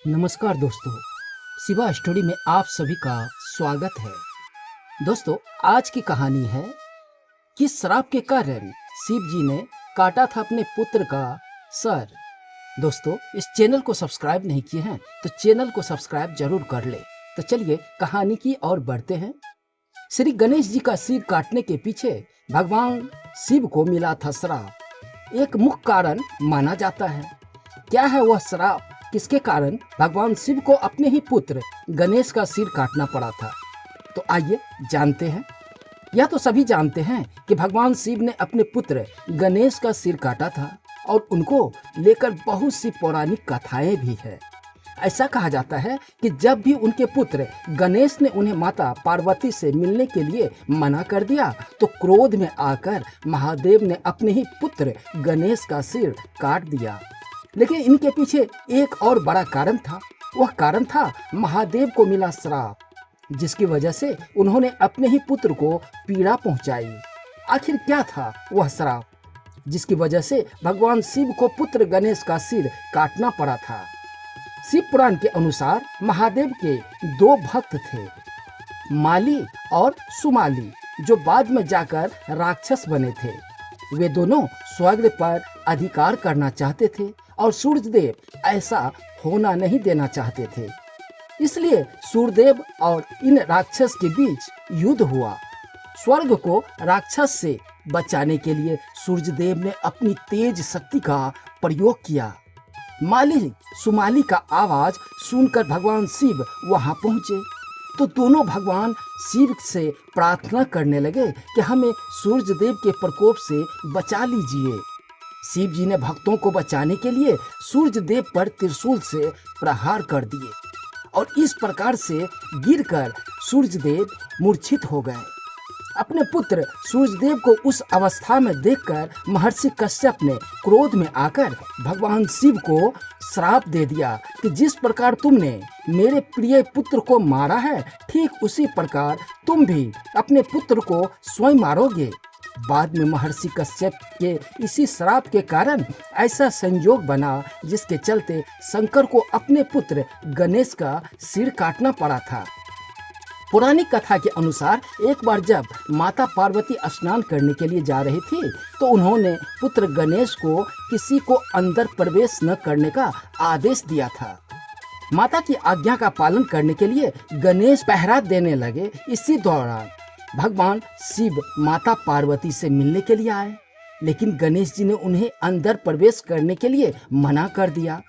नमस्कार दोस्तों, शिवा स्टोरी में आप सभी का स्वागत है। दोस्तों, आज की कहानी है कि श्राप के कारण शिव जी ने काटा था अपने पुत्र का सर। दोस्तों, इस चैनल को सब्सक्राइब नहीं किए हैं तो चैनल को सब्सक्राइब जरूर कर ले। तो चलिए कहानी की ओर बढ़ते हैं। श्री गणेश जी का सिर काटने के पीछे भगवान शिव को मिला था श्राप। एक मुख्य कारण माना जाता है। क्या है वह श्राप? किसके कारण भगवान शिव को अपने ही पुत्र गणेश का सिर काटना पड़ा था? तो आइए जानते हैं। यह तो सभी जानते हैं कि भगवान शिव ने अपने पुत्र गणेश का सिर काटा था और उनको लेकर बहुत सी पौराणिक कथाएं भी है। ऐसा कहा जाता है कि जब भी उनके पुत्र गणेश ने उन्हें माता पार्वती से मिलने के लिए मना कर दिया तो क्रोध में आकर महादेव ने अपने ही पुत्र गणेश का सिर काट दिया। लेकिन इनके पीछे एक और बड़ा कारण था। वह कारण था महादेव को मिला श्राप, जिसकी वजह से उन्होंने अपने ही पुत्र को पीड़ा पहुंचाई। आखिर क्या था वह श्राप जिसकी वजह से भगवान शिव को पुत्र गणेश का सिर काटना पड़ा था? शिव पुराण के अनुसार महादेव के दो भक्त थे, माली और सुमाली, जो बाद में जाकर राक्षस बने थे। वे दोनों स्वर्ग पर अधिकार करना चाहते थे और सूर्यदेव ऐसा होना नहीं देना चाहते थे। इसलिए सूर्यदेव और इन राक्षस के बीच युद्ध हुआ। स्वर्ग को राक्षस से बचाने के लिए सूर्यदेव ने अपनी तेज शक्ति का प्रयोग किया। माली सुमाली का आवाज सुनकर भगवान शिव वहां पहुंचे तो दोनों भगवान शिव से प्रार्थना करने लगे कि हमें सूर्यदेव के प्रकोप से बचा लीजिए। शिव जी ने भक्तों को बचाने के लिए सूर्यदेव पर त्रिशूल से प्रहार कर दिए और इस प्रकार से गिरकर सूर्यदेव मूर्छित हो गए। अपने पुत्र सूर्यदेव को उस अवस्था में देखकर महर्षि कश्यप ने क्रोध में आकर भगवान शिव को श्राप दे दिया कि जिस प्रकार तुमने मेरे प्रिय पुत्र को मारा है, ठीक उसी प्रकार तुम भी अपने पुत्र को स्वयं मारोगे। बाद में महर्षि कश्यप के इसी श्राप के कारण ऐसा संयोग बना जिसके चलते शंकर को अपने पुत्र गणेश का सिर काटना पड़ा था। पौराणिक कथा के अनुसार एक बार जब माता पार्वती स्नान करने के लिए जा रही थी तो उन्होंने पुत्र गणेश को किसी को अंदर प्रवेश न करने का आदेश दिया था। माता की आज्ञा का पालन करने के लिए गणेश पहरा देने लगे। इसी दौरान भगवान शिव माता पार्वती से मिलने के लिए आए, लेकिन गणेश जी ने उन्हें अंदर प्रवेश करने के लिए मना कर दिया।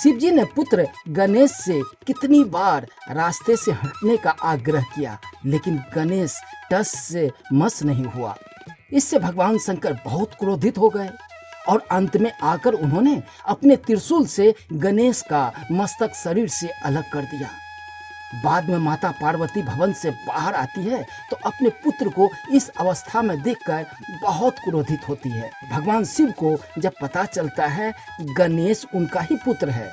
शिव जी ने पुत्र गणेश से कितनी बार रास्ते से हटने का आग्रह किया, लेकिन गणेश टस से मस नहीं हुआ। इससे भगवान शंकर बहुत क्रोधित हो गए और अंत में आकर उन्होंने अपने त्रिशूल से गणेश का मस्तक शरीर से अलग कर दिया। बाद में माता पार्वती भवन से बाहर आती है तो अपने पुत्र को इस अवस्था में देखकर बहुत क्रोधित होती है। भगवान शिव को जब पता चलता है कि गणेश उनका ही पुत्र है,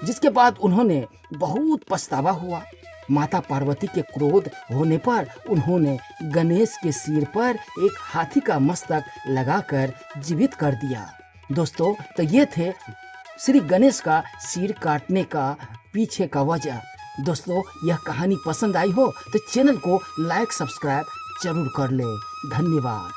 जिसके बाद उन्होंने बहुत पछतावा हुआ। माता पार्वती के क्रोध होने पर उन्होंने गणेश के सिर पर एक हाथी का मस्तक लगाकर जीवित कर दिया। दोस्तों, तो ये थे श्री गणेश का सिर काटने का पीछे का वजह। दोस्तों, यह कहानी पसंद आई हो तो चैनल को लाइक सब्सक्राइब जरूर कर ले। धन्यवाद।